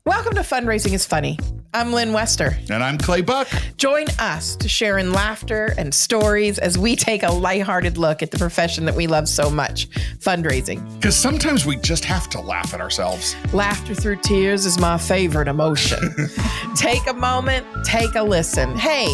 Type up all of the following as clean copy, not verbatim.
Welcome to Fundraising is Funny. I'm Lynn Wester. And I'm Clay Buck. Join us to share in laughter and stories as we take a lighthearted look at the profession that we love so much, fundraising. Because sometimes we just have to laugh at ourselves. Laughter through tears is my favorite emotion. Take a moment, take a listen. Hey,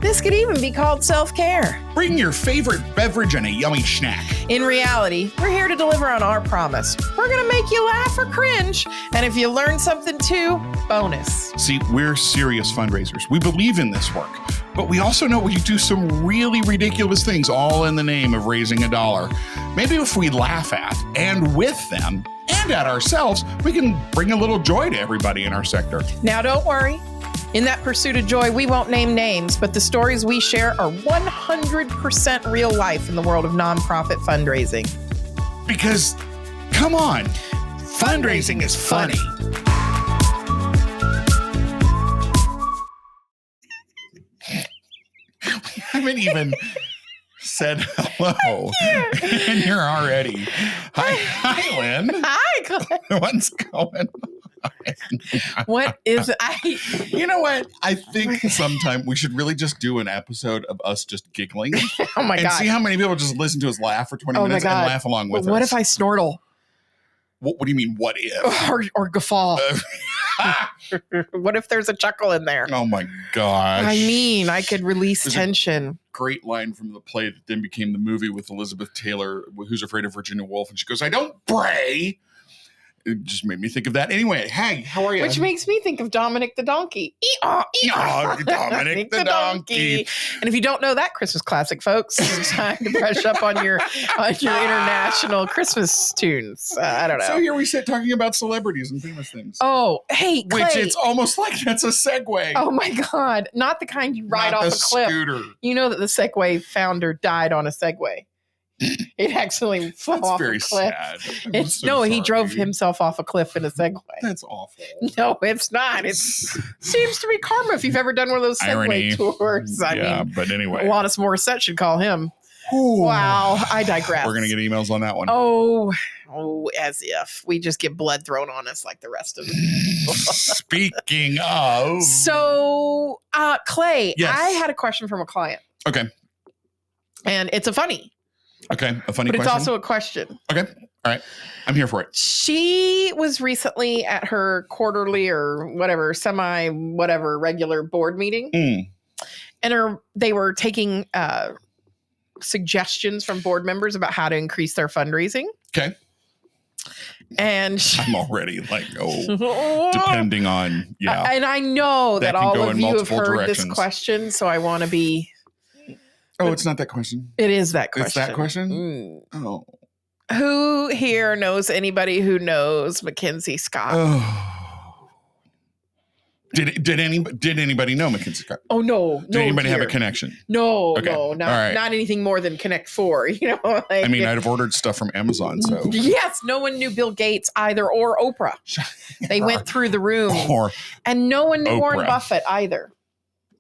this could even be called self-care. Bring your favorite beverage and a yummy snack. In reality, we're here to deliver on our promise. We're going to make you laugh or cringe. And if you learn something too, bonus. See, we're serious fundraisers. We believe in this work, but we also know we do some really ridiculous things all in the name of raising a dollar. Maybe if we laugh at and with them and at ourselves, we can bring a little joy to everybody in our sector. Now, don't worry. In that pursuit of joy, we won't name names, but the stories we share are 100% real life in the world of nonprofit fundraising. Because, come on, fundraising is funny. We haven't even said hello, and you're already. Hi, Lynn. Hi, Clay. What's going on? What is You know what? I think sometime we should really just do an episode of us just giggling. Oh my and God. see how many people just listen to us laugh for 20 minutes and laugh along with us. What if I snortle? What do you mean, what if? Or guffaw? What if there's a chuckle in there? Oh my gosh. I mean, I could release There's tension. Great line from the play that then became the movie with Elizabeth Taylor, Who's Afraid of Virginia Woolf. And she goes, I don't pray. It just made me think of that. Anyway, hey, how are you? Which makes me think of Dominic the Donkey. Dominic the Donkey. And if you don't know that Christmas classic, folks, it's time to brush up on your international Christmas tunes. I don't know. So here we sit talking about celebrities and famous things. Oh, hey, Clay. Which it's almost like that's a segue. Oh my God. Not the kind you ride Not off a the cliff. Scooter. You know that the Segway founder died on a Segway. It actually fell That's off very a cliff. sad. He drove himself off a cliff in a Segway. That's awful. No, it's not. It seems to be karma if you've ever done one of those Segway Irony. tours. I mean, but anyway. Alanis Morissette should call him. Ooh. Wow, I digress. We're going to get emails on that one. Oh, as if we just get blood thrown on us like the rest of them. Speaking of. So, Clay, Yes. I had a question from a client. Okay. And it's a funny. Okay. A funny But question. it's also a question. Okay. All right. I'm here for it. She was recently at her quarterly or whatever, regular board meeting. Mm. And they were taking suggestions from board members about how to increase their fundraising. Okay. And I'm already like, depending on, and I know that can all go of in you have multiple heard directions. this question, so I want to be. Oh, it's not that question. It is that question. It's that question? Oh. Who here knows anybody who knows Mackenzie Scott? Oh. Did anybody know Mackenzie Scott? Oh no! Did anybody have a connection? No, Okay. no, All right. not anything more than Connect Four. You know, like, I mean, I'd have ordered stuff from Amazon, so. Yes, no one knew Bill Gates either or Oprah. They went through the room, and no one knew Warren Oprah. Buffett either.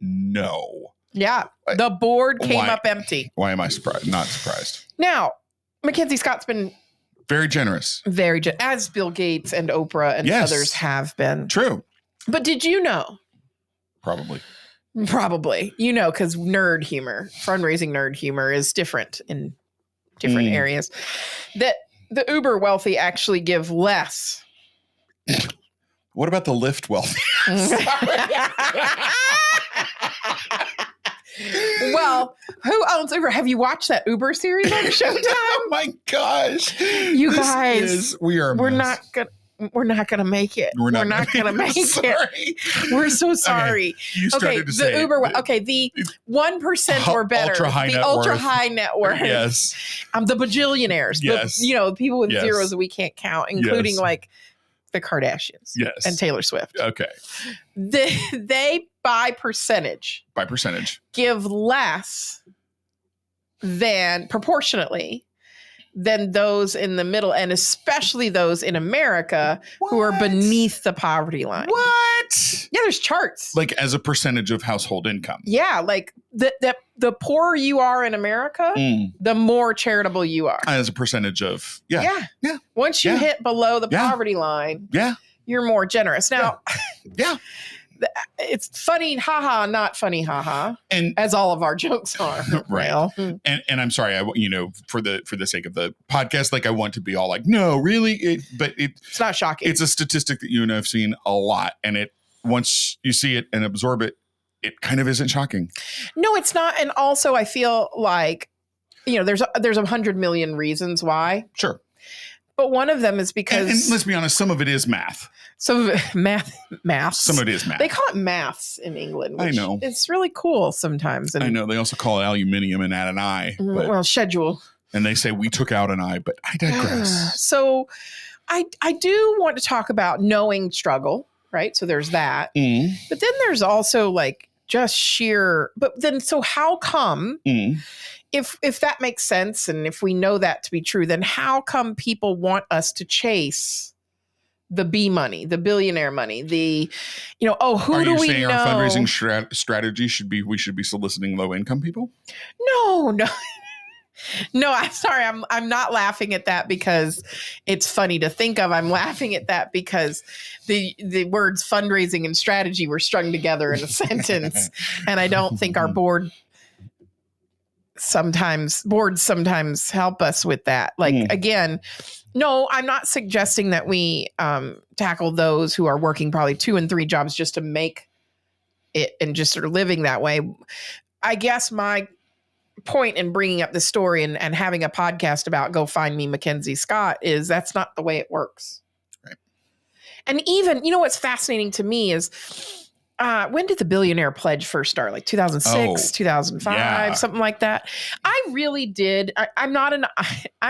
No. Yeah, the board came Why? up empty. Why am I surprised? Not surprised. Now, Mackenzie Scott's been Very generous. as Bill Gates and Oprah and Yes. others have been. True. But did you know? Probably. Probably. You know, because fundraising nerd humor is different in different areas. That the uber wealthy actually give less. What about the Lyft wealthy? Well, who owns Uber? Have you watched that Uber series on Showtime? Oh my gosh. You guys, we're not gonna make it. We're not gonna make it. We're so sorry. Okay, you started to say the Uber. The 1% or better. Ultra high net worth. Yes. The bajillionaires. Yes. The people with Yes. zeros that we can't count, including Yes. like the Kardashians. Yes. And Taylor Swift. Okay. They by percentage give less than proportionately than those in the middle, and especially those in America who are beneath the poverty line. What? Yeah, there's charts. Like as a percentage of household income. Yeah, like the poorer you are in America, the more charitable you are. As a percentage of, Yeah. Once you hit below the poverty line, you're more generous. Now, yeah. It's funny, haha, not funny, haha, and as all of our jokes are. Right. Well, and I'm sorry, for the sake of the podcast, like I want to be all like, no, really, it's not shocking. It's a statistic that you and I've seen a lot, and once you see it and absorb it, it kind of isn't shocking. No, it's not. And also, I feel like there's 100 million reasons why. Sure. But one of them is because, and let's be honest, some of it is math. Some of it, maths. Some of it is math. They call it maths in England. Which I know. It's really cool sometimes. And I know. They also call it aluminium and add an I. Well, schedule. And they say we took out an I, but I digress. So I do want to talk about knowing struggle, right? So there's that. But then there's also like just sheer, but then so how come, if that makes sense, and if we know that to be true, then how come people want us to chase the B money, the billionaire money, who do we know? Are you saying our fundraising strategy we should be soliciting low income people? No. No, I'm sorry. I'm not laughing at that because it's funny to think of. I'm laughing at that because the words fundraising and strategy were strung together in a sentence. And I don't think our boards sometimes help us with that. Like, again, no, I'm not suggesting that we tackle those who are working probably 2 and 3 jobs just to make it and just sort of living that way. I guess my point in bringing up this story and having a podcast about Go Find Me Mackenzie Scott is that's not the way it works. Right. And even, what's fascinating to me is when did the Billionaire Pledge first start? Like 2006, 2005, something like that. I really did. I'm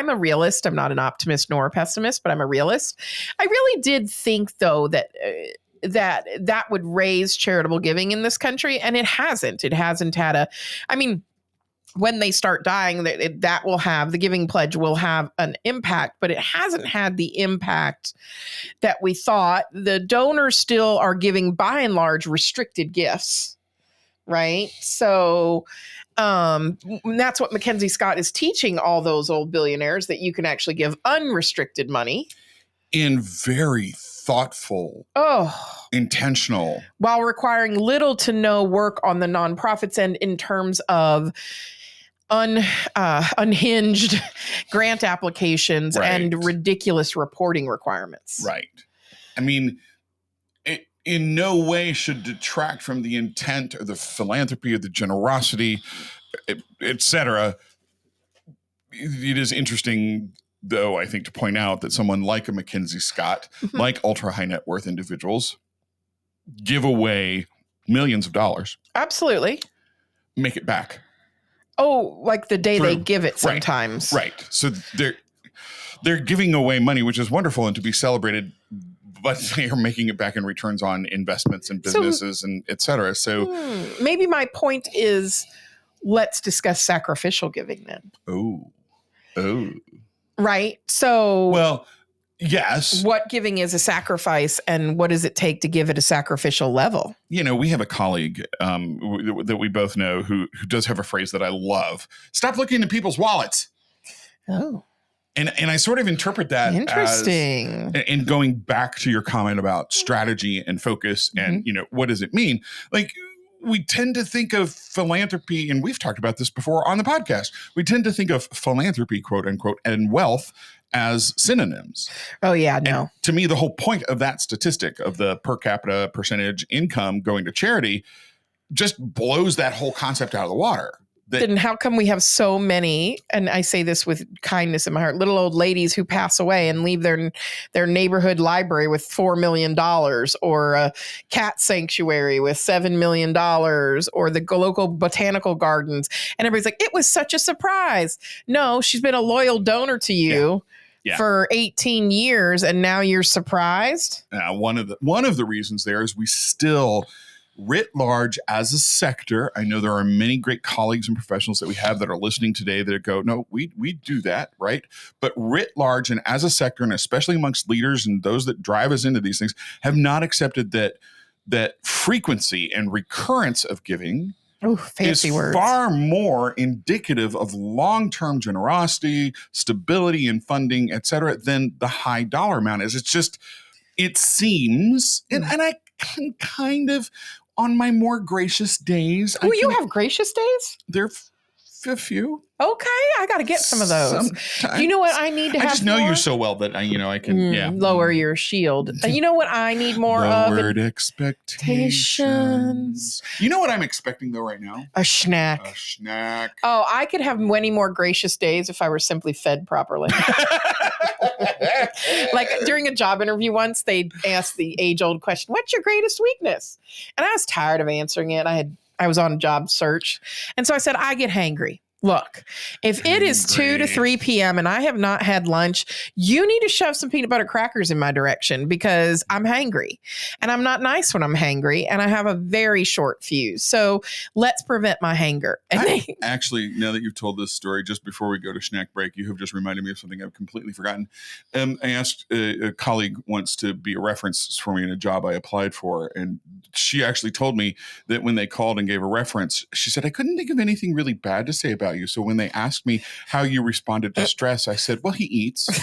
a realist. I'm not an optimist nor a pessimist, but I'm a realist. I really did think though that would raise charitable giving in this country. And it hasn't had when they start dying, that will have, the Giving Pledge will have an impact, but it hasn't had the impact that we thought. The donors still are giving, by and large, restricted gifts, right? So that's what Mackenzie Scott is teaching all those old billionaires, that you can actually give unrestricted money. In very thoughtful, intentional, while requiring little to no work on the nonprofits end in terms of unhinged grant applications and ridiculous reporting requirements. Right. I mean, it in no way should detract from the intent or the philanthropy or the generosity, et cetera. It is interesting, though, I think, to point out that someone like a Mackenzie Scott, like ultra high net worth individuals, give away millions of dollars. Absolutely. Make it back. Oh, like the day they give it sometimes. Right. So they're giving away money, which is wonderful and to be celebrated, but they are making it back in returns on investments and businesses and et cetera. So maybe my point is, let's discuss sacrificial giving then. Oh. Right. So, well, yes. What giving is a sacrifice, and what does it take to give it a sacrificial level? We have a colleague that we both know who does have a phrase that I love. Stop looking at people's wallets. Oh. And I sort of interpret that interesting. And going back to your comment about strategy and focus and, what does it mean? Like, we tend to think of philanthropy, and we've talked about this before on the podcast. We tend to think of philanthropy, quote unquote, and wealth as synonyms. Oh, yeah, no. And to me, the whole point of that statistic of the per capita percentage income going to charity just blows that whole concept out of the water. Then how come we have so many, and I say this with kindness in my heart, little old ladies who pass away and leave their neighborhood library with $4 million, or a cat sanctuary with $7 million, or the local botanical gardens, and everybody's like, it was such a surprise. No, she's been a loyal donor to you for 18 years, and now you're surprised? One of the reasons there is we still, writ large as a sector, I know there are many great colleagues and professionals that we have that are listening today that go, no, we do that, right? But writ large and as a sector, and especially amongst leaders and those that drive us into these things, have not accepted that frequency and recurrence of giving is far more indicative of long-term generosity, stability in funding, et cetera, than the high dollar amount is. It's just, it seems, and I can kind of, on my more gracious days. Oh, you have gracious days? There are a few. Okay, I got to get some of those. Sometimes. You know what I need to have? I just know more? You so well that I can lower your shield. You know what I need more Lowered of? expectations. You know what I'm expecting though right now? A snack. A snack. Oh, I could have many more gracious days if I were simply fed properly. Like during a job interview once, they asked the age-old question, "What's your greatest weakness?" And I was tired of answering it. I was on a job search, and so I said, "I get hangry." Look, if it is 2 to 3 p.m. and I have not had lunch, you need to shove some peanut butter crackers in my direction because I'm hangry and I'm not nice when I'm hangry and I have a very short fuse. So let's prevent my hanger. Actually, now that you've told this story, just before we go to snack break, you have just reminded me of something I've completely forgotten. I asked a colleague once to be a reference for me in a job I applied for. And she actually told me that when they called and gave a reference, she said, I couldn't think of anything really bad to say about you. So when they asked me how you responded to stress, I said, well, he eats. And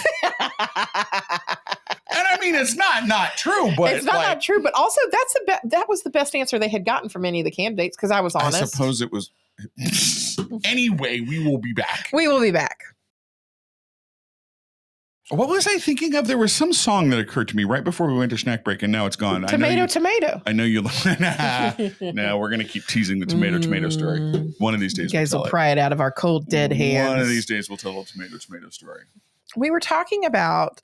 I mean, it's not true, but it's not true. But also, that was the best answer they had gotten from any of the candidates because I was honest. I suppose it was. Anyway, we will be back. We will be back. What was I thinking of? There was some song that occurred to me right before we went to snack break, and now it's gone. Tomato. I know you. No, we're going to keep teasing the tomato story. One of these days, you guys will pry it out of our cold, dead hands. One of these days, we'll tell a tomato story. We were talking about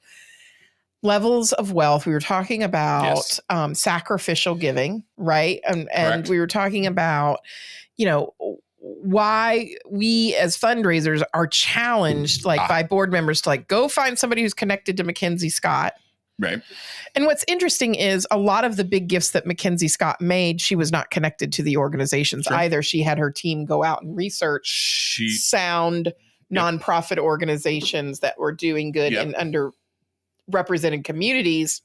levels of wealth. We were talking about sacrificial giving, right? And we were talking about, why we as fundraisers are challenged by board members to go find somebody who's connected to Mackenzie Scott. Right. And what's interesting is a lot of the big gifts that Mackenzie Scott made, she was not connected to the organizations either. She had her team go out and research sound nonprofit organizations that were doing good in underrepresented communities.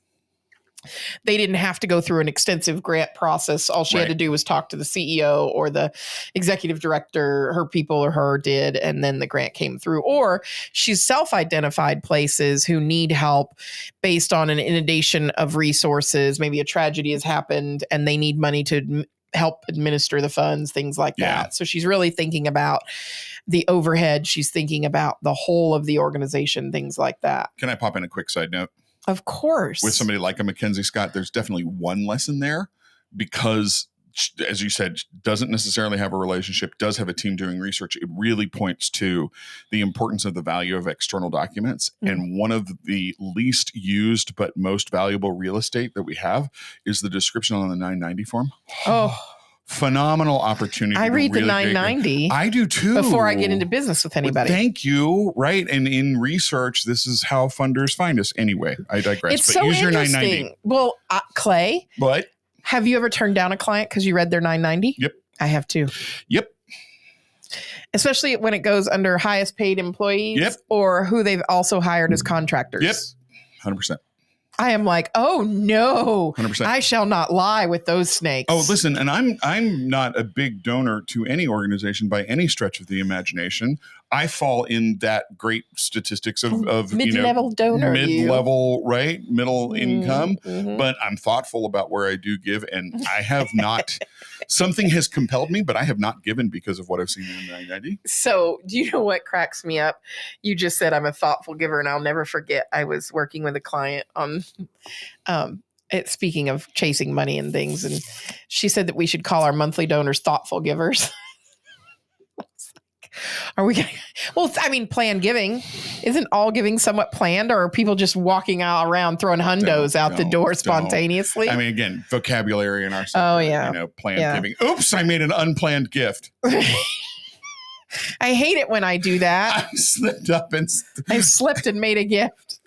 They didn't have to go through an extensive grant process. All she had to do was talk to the CEO or the executive director, her people or her did, and then the grant came through. Or she's self-identified places who need help based on an inundation of resources. Maybe a tragedy has happened and they need money to help administer the funds, things like that. So she's really thinking about the overhead. She's thinking about the whole of the organization, things like that. Can I pop in a quick side note? Of course. With somebody like a Mackenzie Scott, there's definitely one lesson there because, as you said, doesn't necessarily have a relationship, does have a team doing research. It really points to the importance of the value of external documents. And one of the least used but most valuable real estate that we have is the description on the 990 form. Oh. Phenomenal opportunity. I read the 990. I do too. Before I get into business with anybody. Well, thank you. Right. And in research, this is how funders find us. Anyway, I digress. It's so use your 990. Well, Clay. What? Have you ever turned down a client because you read their 990? Yep. I have too. Yep. Especially when it goes under highest paid employees or who they've also hired as contractors. Yep. 100%. I am like, oh no, 100%. I shall not lie with those snakes. Oh, listen, and I'm not a big donor to any organization by any stretch of the imagination. I fall in that great statistics of mid-level donor, mid-level, right, middle income. But I'm thoughtful about where I do give, and I have not. Something has compelled me, but I have not given because of what I've seen in the 990. So, do you know what cracks me up? You just said I'm a thoughtful giver, and I'll never forget. I was working with a client on. Speaking of chasing money and things, and she said that we should call our monthly donors thoughtful givers. Are we going to? Well, I mean, planned giving. Isn't all giving somewhat planned, or are people just walking out around throwing hundos out the door spontaneously? I mean, again, vocabulary in our sector, planned giving. Oops, I made an unplanned gift. I hate it when I do that. I slipped up and I slipped and made a gift.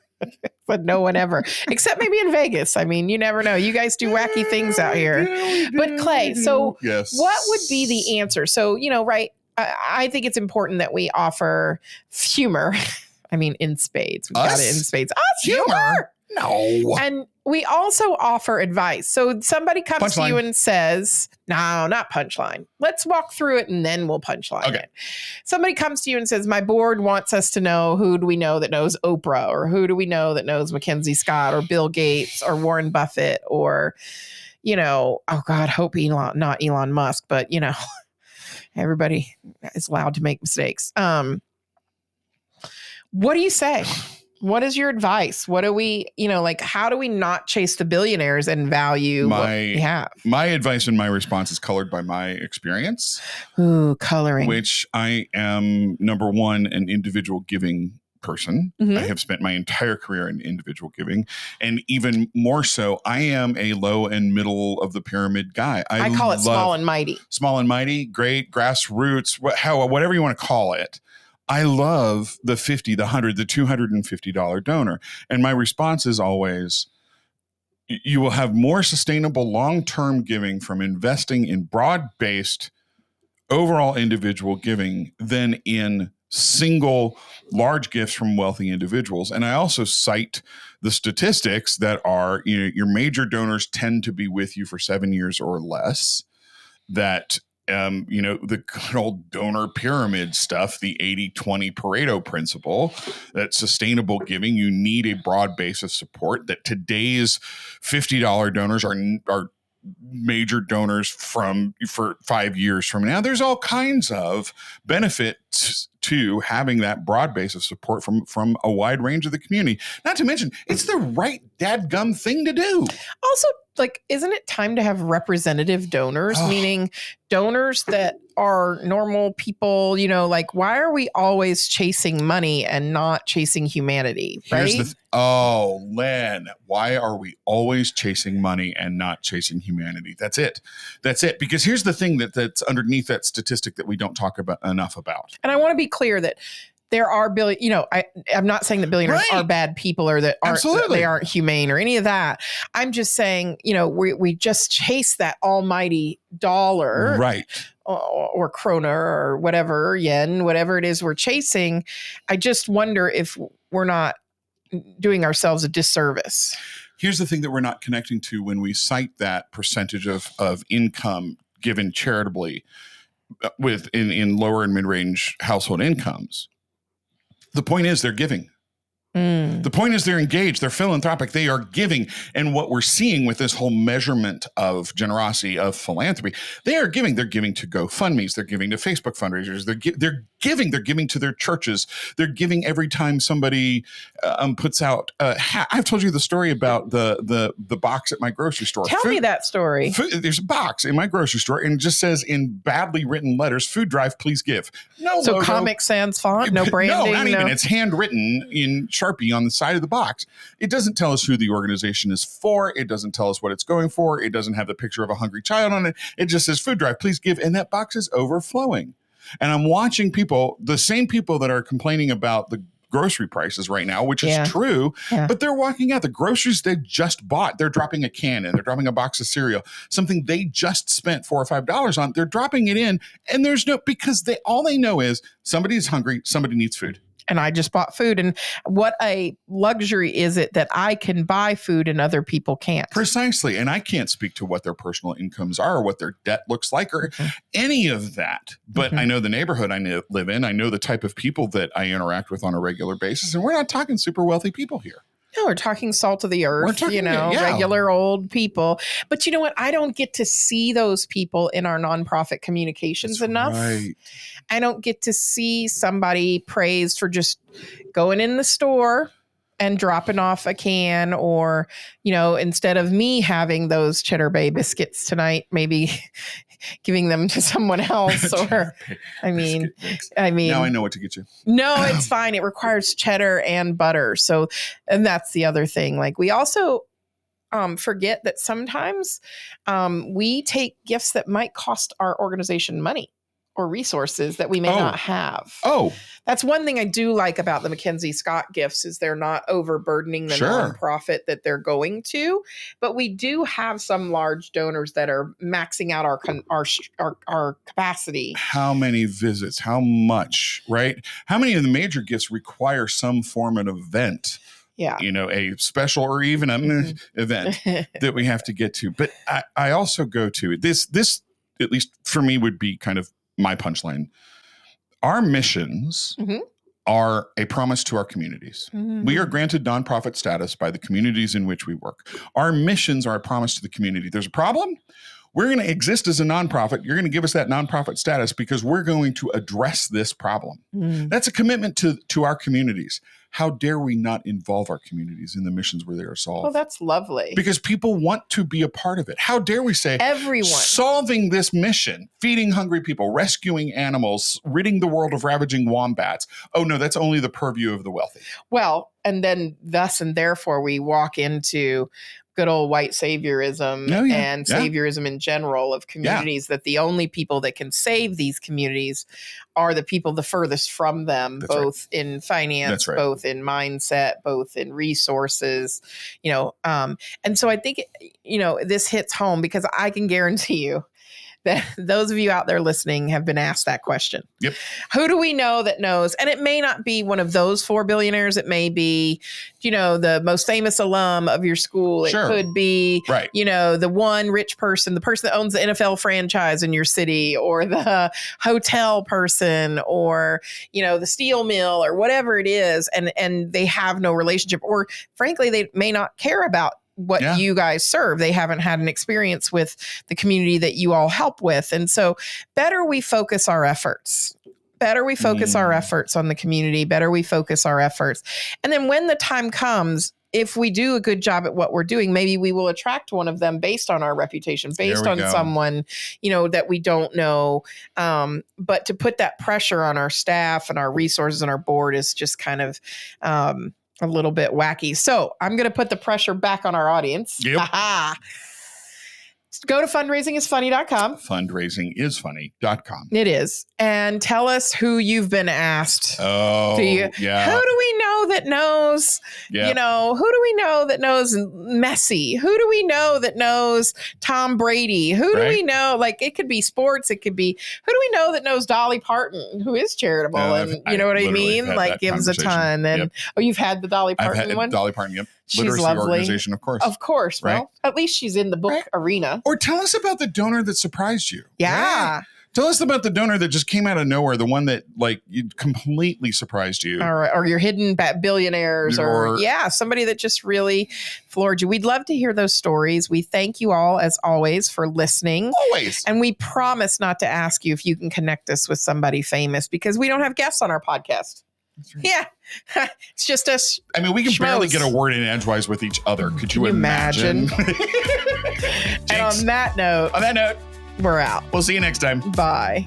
But no one ever, except maybe in Vegas. I mean, you never know. You guys do wacky things out here. But Clay, so what would be the answer? So, right. I think it's important that we offer humor. I mean, in spades. We've got it in spades. Us? Humor? No. And we also offer advice. So somebody comes to Punchline. you and says, no, not Punchline. Let's walk through it and then we'll punchline it. Somebody comes to you and says, my board wants us to know, who do we know that knows Oprah, or who do we know that knows Mackenzie Scott or Bill Gates or Warren Buffett, or, oh God, hope not Elon Musk, but everybody is allowed to make mistakes. What do you say? What is your advice? What do we, how do we not chase the billionaires and value what we have? My advice and my response is colored by my experience. Ooh, coloring. Which I am, number one, an individual giving person. Mm-hmm. I have spent my entire career in individual giving. And even more so, I am a low and middle of the pyramid guy. I call it small and mighty. Small and mighty, great, grassroots, whatever you want to call it. I love the $50, the $100, the $250 donor. And my response is always, you will have more sustainable long-term giving from investing in broad-based overall individual giving than in single large gifts from wealthy individuals. And I also cite the statistics that are, your major donors tend to be with you for 7 years or less, that the good old donor pyramid stuff, the 80-20 Pareto principle, that sustainable giving, you need a broad base of support, that today's $50 donors are major donors for 5 years from now. There's all kinds of benefits to having that broad base of support from a wide range of the community. Not to mention, it's the right dadgum thing to do. Also, isn't it time to have representative donors, meaning donors that are normal people? Why are we always chasing money and not chasing humanity? Right? Len, why are we always chasing money and not chasing humanity? That's it. Because here's the thing that's underneath that statistic that we don't talk about enough about. And I want to be clear that there are I'm not saying that billionaires are bad people or that they aren't humane or any of that. I'm just saying, we just chase that almighty dollar, right? Or krona or whatever, yen, whatever it is we're chasing. I just wonder if we're not doing ourselves a disservice. Here's the thing that we're not connecting to when we cite that percentage of income given charitably in lower and mid-range household incomes. The point is they're giving. The point is they're engaged, they're philanthropic, they are giving. And what we're seeing with this whole measurement of generosity, of philanthropy, they are giving. They're giving to GoFundMes, they're giving to Facebook fundraisers, they're giving to their churches, they're giving every time somebody puts out I've told you the story about the box at my grocery store. Tell me that story. There's a box in my grocery store and it just says in badly written letters, food drive, please give. No so logo. Comic Sans font, no branding. No, not even. It's handwritten in Sharpie on the side of the box. It doesn't tell us who the organization is for. It doesn't tell us what it's going for. It doesn't have the picture of a hungry child on it. It just says food drive, please give. And that box is overflowing. And I'm watching people, the same people that are complaining about the grocery prices right now, which is true, but they're walking out the groceries they just bought. They're dropping a can in, they're dropping a box of cereal, something they just spent $4 or $5 on. They're dropping it in, and because all they know is somebody's hungry, somebody needs food. And I just bought food. And what a luxury is it that I can buy food and other people can't? Precisely. And I can't speak to what their personal incomes are or what their debt looks like or any of that. But I know the neighborhood I live in. I know the type of people that I interact with on a regular basis. And we're not talking super wealthy people here. No, we're talking salt of the earth, regular old people. But you know what? I don't get to see those people in our nonprofit communications enough. Right. I don't get to see somebody praised for just going in the store and dropping off a can, or, instead of me having those Cheddar Bay biscuits tonight, maybe giving them to someone else. Or, I mean, now I know what to get you. No, it's fine. It requires cheddar and butter. So, and that's the other thing. We also forget that sometimes we take gifts that might cost our organization money or resources that we may not have. That's one thing I do like about the Mackenzie Scott gifts is they're not overburdening the nonprofit that they're going to. But we do have some large donors that are maxing out our capacity. How many visits? How much? Right? How many of the major gifts require some form of event a special or even a event that we have to get to. But I also go to this, at least for me, would be kind of my punchline. Our missions are a promise to our communities. We are granted nonprofit status by the communities in which we work. Our missions are a promise to the community. There's a problem. We're going to exist as a nonprofit. You're going to give us that nonprofit status because we're going to address this problem. That's a commitment to our communities. How dare we not involve our communities in the missions where they are solved? Oh, that's lovely. Because people want to be a part of it. How dare we say, everyone solving this mission, feeding hungry people, rescuing animals, ridding the world of ravaging wombats. Oh no, that's only the purview of the wealthy. Well, and then thus and therefore we walk into good old white saviorism and saviorism in general of communities, that the only people that can save these communities are the people the furthest from them, both in finance, both in mindset, both in resources, and so I think, this hits home because I can guarantee you that those of you out there listening have been asked that question. Yep. Who do we know that knows? And it may not be one of those 4 billionaires. It may be, the most famous alum of your school. It could be, the one rich person, the person that owns the NFL franchise in your city, or the hotel person, or, the steel mill, or whatever it is. And they have no relationship, or frankly, they may not care about what you guys serve. They haven't had an experience with the community that you all help with. And so better we focus our efforts. Better we focus our efforts on the community. Better we focus our efforts. And then when the time comes, if we do a good job at what we're doing, maybe we will attract one of them based on our reputation, based on someone, that we don't know. But to put that pressure on our staff and our resources and our board is just kind of, a little bit wacky. So I'm going to put the pressure back on our audience. Yep. Go to fundraisingisfunny.com. Fundraisingisfunny.com. It is. And tell us who you've been asked. Oh, Who do we know that knows? Yeah. Who do we know that knows Messi? Who do we know that knows Tom Brady? Who do we know? Like, it could be sports. It could be, who do we know that knows Dolly Parton, who is charitable? And you know what I mean? Like, gives a ton. And you've had the Dolly Parton one? Dolly Parton, yep. She's Literacy lovely. Organization, of course. Of course. Right? Well, at least she's in the book arena. Or tell us about the donor that surprised you. Yeah. Tell us about the donor that just came out of nowhere, the one that completely surprised you. Or your hidden billionaires or somebody that just really floored you. We'd love to hear those stories. We thank you all, as always, for listening. Always. And we promise not to ask you if you can connect us with somebody famous because we don't have guests on our podcast. Right. Yeah. It's just us. I mean, we can barely get a word in edgewise with each other. Could you imagine? And on that note, we're out. We'll see you next time. Bye.